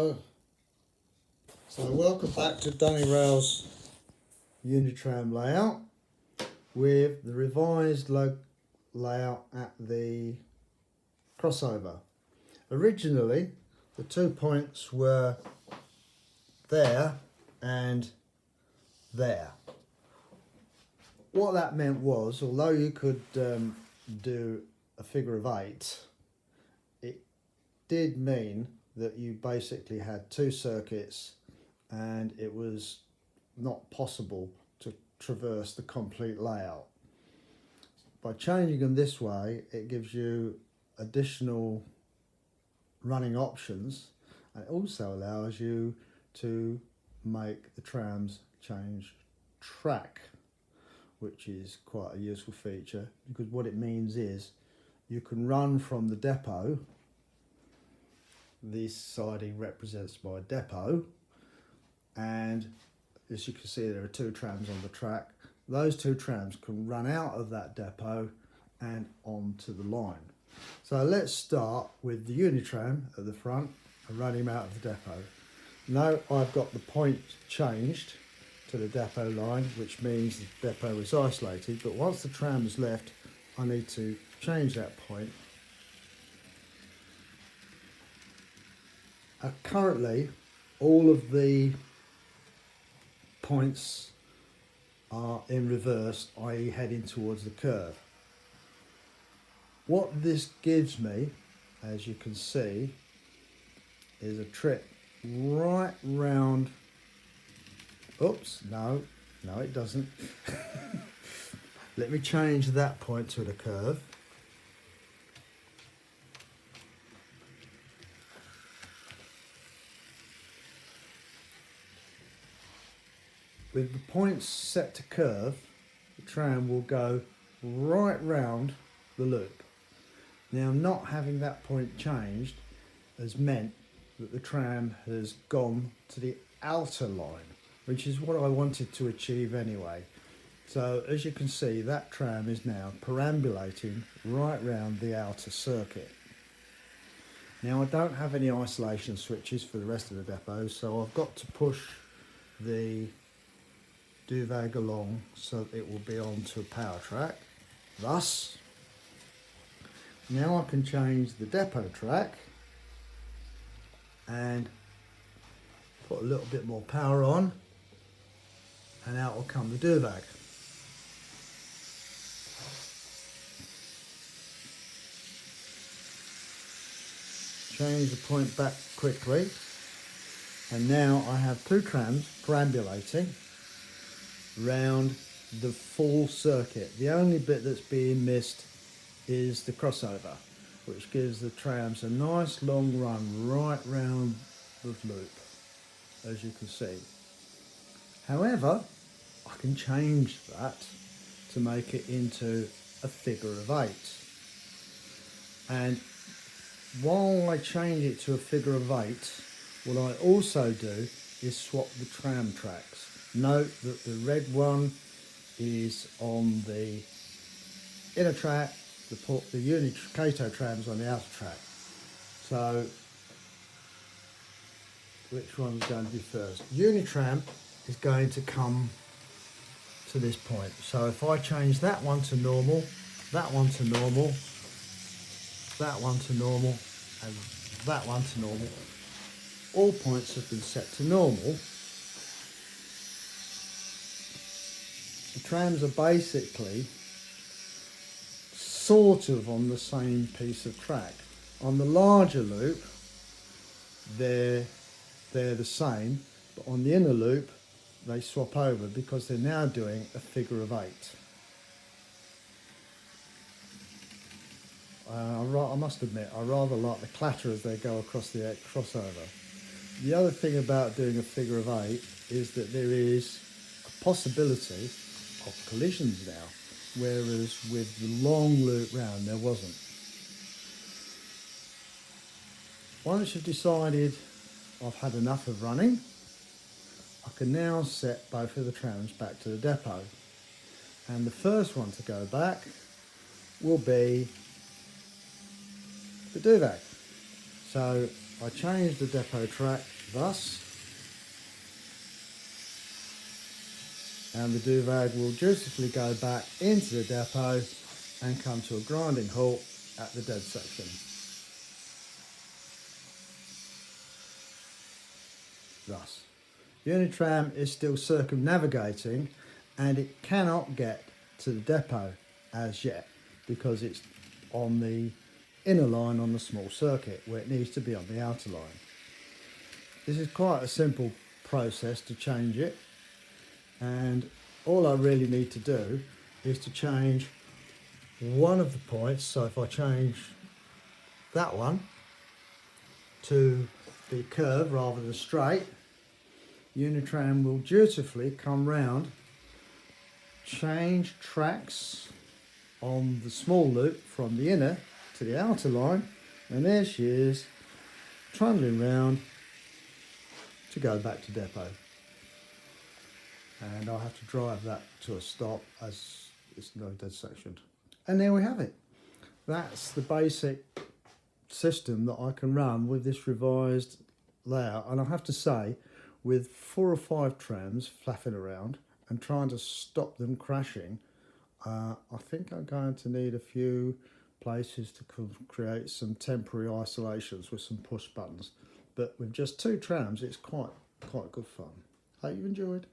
So welcome back to Dunnyrail's Unitram layout with the revised layout at the crossover. Originally the 2 points were there and there. What that meant was, although you could do a figure of 8, it did mean that you basically had 2 circuits and it was not possible to traverse the complete layout. By changing them this way, it gives you additional running options, and it also allows you to make the trams change track, which is quite a useful feature, because what it means is you can run from the depot. This siding represents my depot, and as you can see, there are 2 trams on the track. Those 2 trams can run out of that depot and onto the line. So let's start with the Unitram at the front and run him out of the depot. Now I've got the point changed to the depot line, which means the depot is isolated, but once the tram is left, I need to change that point. Currently, all of the points are in reverse, i.e. heading towards the curve. What this gives me, as you can see, is a trip right round. Oops, no it doesn't. Let me change that point to the curve. With the points set to curve, the tram will go right round the loop. Now, not having that point changed has meant that the tram has gone to the outer line, which is what I wanted to achieve anyway. So as you can see, that tram is now perambulating right round the outer circuit. Now, I don't have any isolation switches for the rest of the depot, so I've got to push the duvag along so that it will be onto a power track. Thus, now I can change the depot track and put a little bit more power on, and out will come the duvag. Change the point back quickly, and now I have 2 trams perambulating round the full circuit. The only bit that's being missed is the crossover, which gives the trams a nice long run right round the loop, as you can see. However, I can change that to make it into a figure of 8. And while I change it to a figure of 8, what I also do is swap the tram tracks. Note that the red one is on the inner track, the Kato tram's on the outer track. So, which one's going to be first? Unitram is going to come to this point. So if I change that one to normal, that one to normal, that one to normal, and that one to normal, all points have been set to normal. The trams are basically sort of on the same piece of track. On the larger loop, they're the same, but on the inner loop, they swap over because they're now doing a figure of 8. I must admit, I rather like the clatter as they go across the crossover. The other thing about doing a figure of 8 is that there is a possibility of collisions now, whereas with the long loop round there wasn't. Once you've decided I've had enough of running, I can now set both of the trams back to the depot, and the first one to go back will be the duvag. So I change the depot track thus, and the duvag will dutifully go back into the depot and come to a grinding halt at the dead section. Thus, the Unitram is still circumnavigating and it cannot get to the depot as yet because it's on the inner line on the small circuit where it needs to be on the outer line. This is quite a simple process to change it, and all I really need to do is to change one of the points. So if I change that one to be curved rather than straight, Unitram will dutifully come round, change tracks on the small loop from the inner to the outer line, and there she is trundling round to go back to depot. And I'll have to drive that to a stop as it's no dead sectioned. And there we have it. That's the basic system that I can run with this revised layout. And I have to say, with 4 or 5 trams flapping around and trying to stop them crashing, I think I'm going to need a few places to create some temporary isolations with some push buttons. But with just 2 trams, it's quite good fun. Hope you enjoyed.